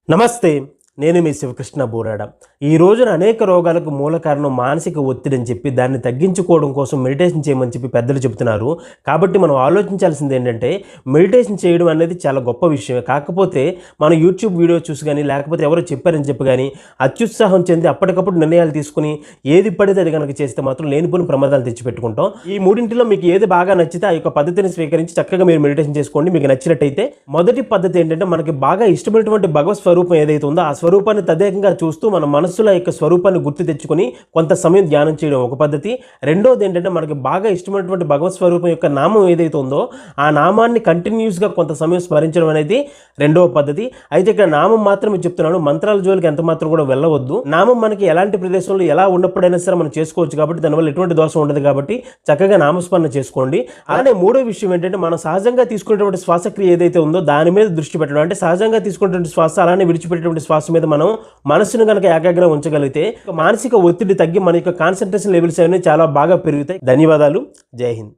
నమస్తే, నేను మీ శివకృష్ణ బోరాడ. ఈ రోజున అనేక రోగాలకు మూల కారణం మానసిక ఒత్తిడి అని చెప్పి దాన్ని తగ్గించుకోవడం కోసం మెడిటేషన్ చేయమని చెప్పి పెద్దలు చెబుతున్నారు. కాబట్టి మనం ఆలోచించాల్సింది ఏంటంటే, మెడిటేషన్ చేయడం అనేది చాలా గొప్ప విషయమే. కాకపోతే మనం యూట్యూబ్ వీడియో చూసి కానీ లేకపోతే ఎవరో చెప్పారని చెప్పి కానీ అత్యుత్సాహం చెంది అప్పటికప్పుడు నిర్ణయాలు తీసుకుని ఏది పడితే అది కనుక చేస్తే మాత్రం లేనిపోని ప్రమాదాలు తెచ్చిపెట్టుకుంటాం. ఈ మూడింటిలో మీకు ఏది బాగా నచ్చితే ఆ యొక్క పద్ధతిని స్వీకరించి చక్కగా మీరు మెడిటేషన్ చేసుకోండి. మీకు నచ్చినట్టయితే మొదటి పద్ధతి ఏంటంటే, మనకి బాగా ఇష్టమైనటువంటి భగవత్ స్వరూపం ఏదైతే ఉందో ఆ స్వరూపాన్ని తదేకంగా చూస్తూ మన మనస్సులో యొక్క స్వరూపాన్ని గుర్తు తెచ్చుకొని కొంత సమయం ధ్యానం చేయడం ఒక పద్ధతి. రెండోది ఏంటంటే, మనకి బాగా ఇష్టమైనటువంటి భగవత్ స్వరూపం యొక్క నామం ఏదైతే ఉందో ఆ నామాన్ని కంటిన్యూస్గా కొంత సమయం స్మరించడం అనేది రెండవ పద్ధతి. అయితే ఇక్కడ నామం మాత్రమే చెప్తున్నాను, మంత్రాల జోలికి ఎంత మాత్రం కూడా వెళ్ళవద్దు. నామం మనకి ఎలాంటి ప్రదేశంలో ఎలా ఉన్నప్పుడైనా సరే మనం చేసుకోవచ్చు కాబట్టి దానివల్ల ఎటువంటి దోషం ఉండదు. కాబట్టి చక్కగా నామస్మరణ చేసుకోండి. అలానే మూడో విషయం ఏంటంటే, మనం సహజంగా తీసుకునేటువంటి శ్వాసక్రియ ఏదైతే ఉందో దాని మీద దృష్టి పెట్టడం. అంటే సహజంగా తీసుకునేటువంటి శ్వాస అలానే విడిచిపెట్టేటువంటి శ్వాస మీద మనం మనసును కనుక ఏకాగ్రంగా ఉంచగలిగితే మానసిక ఒత్తిడి తగ్గి మన యొక్క కాన్సంట్రేషన్ లెవెల్స్ అనేవి చాలా బాగా పెరుగుతాయి. ధన్యవాదాలు. జై హింద్.